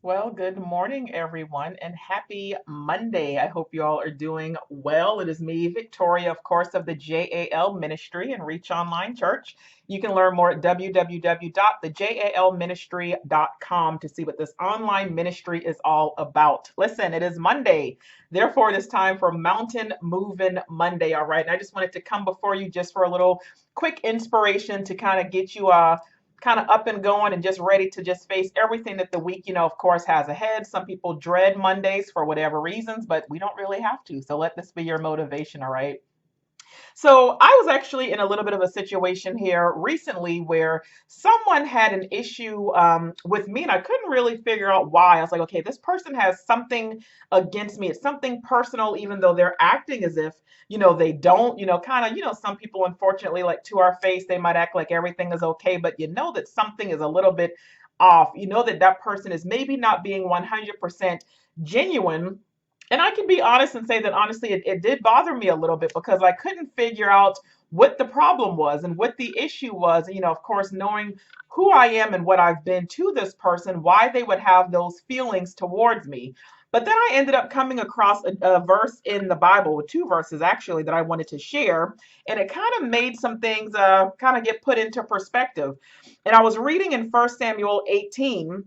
Well, good morning, everyone, and happy Monday. I hope you all are doing well. It is me, Victoria, of course, of the JAL Ministry and Reach Online Church. You can learn more at www.thejalministry.com to see what this online ministry is all about. Listen, it is Monday. Therefore, it is time for Mountain Moving Monday. All right. And I just wanted to come before you just for a little quick inspiration to kind of get you kind of up and going and just ready to just face everything that the week, of course, has ahead. Some people dread Mondays for whatever reasons, but we don't really have to. So let this be your motivation, all right? So I was actually in a little bit of a situation here recently where someone had an issue with me, and I couldn't really figure out why. I was like, okay, this person has something against me. It's something personal, even though they're acting as if, they don't, kind of, some people, unfortunately, like to our face, they might act like everything is okay, but you know that something is a little bit off. You know that that person is maybe not being 100% genuine, and I can be honest and say that honestly, it did bother me a little bit because I couldn't figure out what the problem was and what the issue was. Of course, knowing who I am and what I've been to this person, why they would have those feelings towards me. But then I ended up coming across a verse in the Bible, with two verses actually, that I wanted to share. And it kind of made some things kind of get put into perspective. And I was reading in 1 Samuel 18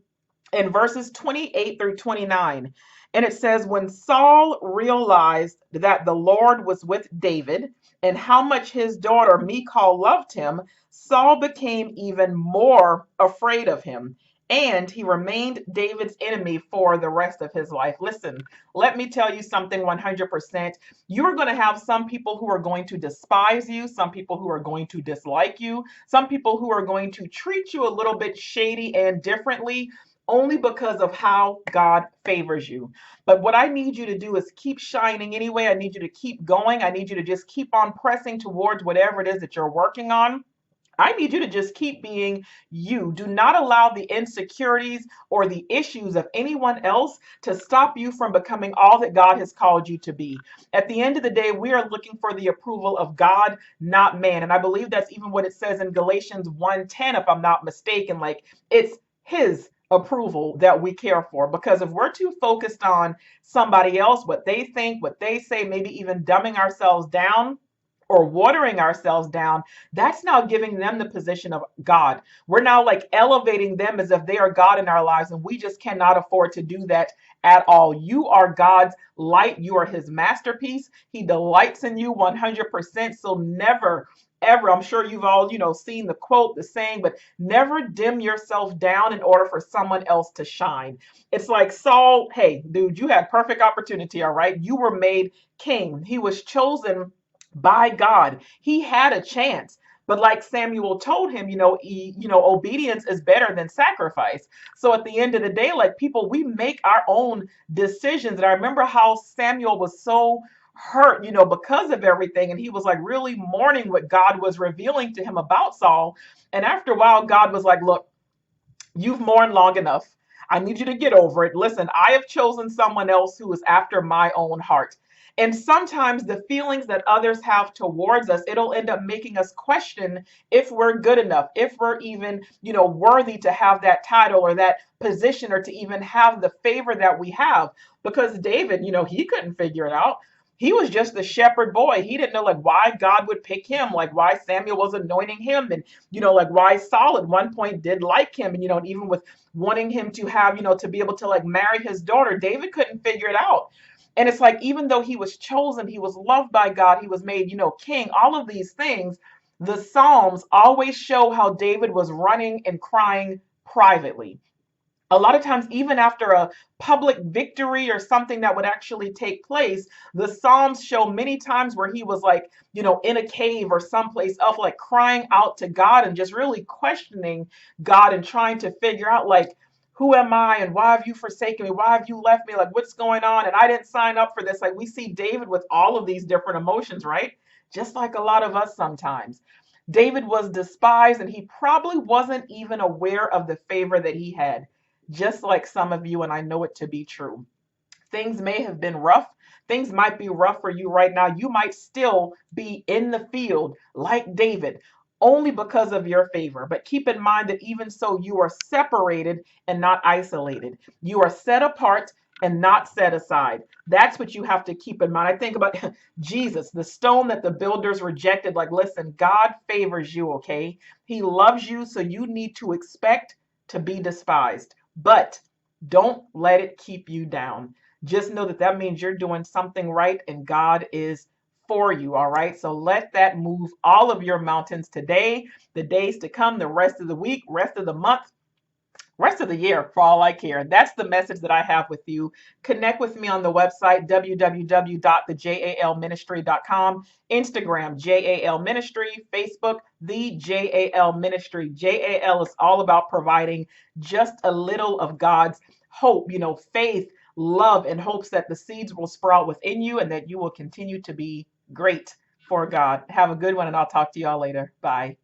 in verses 28 through 29. And it says, when Saul realized that the Lord was with David and how much his daughter Michal loved him, Saul became even more afraid of him. And he remained David's enemy for the rest of his life. Listen, let me tell you something 100%. You are going to have some people who are going to despise you, some people who are going to dislike you, some people who are going to treat you a little bit shady and differently only because of how God favors you. But what I need you to do is keep shining anyway. I need you to keep going. I need you to just keep on pressing towards whatever it is that you're working on. I need you to just keep being you. Do not allow the insecurities or the issues of anyone else to stop you from becoming all that God has called you to be. At the end of the day, we are looking for the approval of God, not man. And I believe that's even what it says in Galatians 1:10, if I'm not mistaken. Like, it's his approval that we care for, because if we're too focused on somebody else, what they think, what they say, maybe even dumbing ourselves down or watering ourselves down, that's now giving them the position of God. We're now like elevating them as if they are God in our lives, and we just cannot afford to do that at all. You are God's light. You are his masterpiece. He delights in you 100%. So never, ever, I'm sure you've all, seen the quote, the saying, but never dim yourself down in order for someone else to shine. It's like Saul, hey, dude, you had perfect opportunity, all right? You were made king. He was chosen by God. He had a chance. But like Samuel told him, obedience is better than sacrifice. So at the end of the day, like people, we make our own decisions. And I remember how Samuel was so hurt, because of everything. And he was like really mourning what God was revealing to him about Saul. And after a while, God was like, look, you've mourned long enough. I need you to get over it. Listen, I have chosen someone else who is after my own heart. And sometimes the feelings that others have towards us, it'll end up making us question if we're good enough, if we're even, worthy to have that title or that position or to even have the favor that we have. Because David, he couldn't figure it out. He was just the shepherd boy. He didn't know like why God would pick him, like why Samuel was anointing him, and like why Saul at one point did like him, and and even with wanting him to have, to be able to like marry his daughter, David couldn't figure it out. And it's like, even though he was chosen, he was loved by God, he was made, king, all of these things, the Psalms always show how David was running and crying privately. A lot of times, even after a public victory or something that would actually take place, the Psalms show many times where he was like, in a cave or someplace else, like crying out to God and just really questioning God and trying to figure out, like, who am I and why have you forsaken me? Why have you left me? Like, what's going on? And I didn't sign up for this. Like, we see David with all of these different emotions, right? Just like a lot of us sometimes. David was despised and he probably wasn't even aware of the favor that he had, just like some of you, and I know it to be true. Things may have been rough. Things might be rough for you right now. You might still be in the field like David, only because of your favor. But keep in mind that even so, you are separated and not isolated. You are set apart and not set aside. That's what you have to keep in mind. I think about Jesus, the stone that the builders rejected. Like, listen, God favors you, okay? He loves you, so you need to expect to be despised. But don't let it keep you down. Just know that that means you're doing something right and God is for you. All right. So let that move all of your mountains today, the days to come, the rest of the week, rest of the month, rest of the year, for all I care. That's the message that I have with you. Connect with me on the website, www.thejalministry.com, Instagram, JAL Ministry, Facebook, The JAL Ministry. JAL is all about providing just a little of God's hope, faith, love, and hopes that the seeds will sprout within you and that you will continue to be great for God. Have a good one, and I'll talk to y'all later. Bye.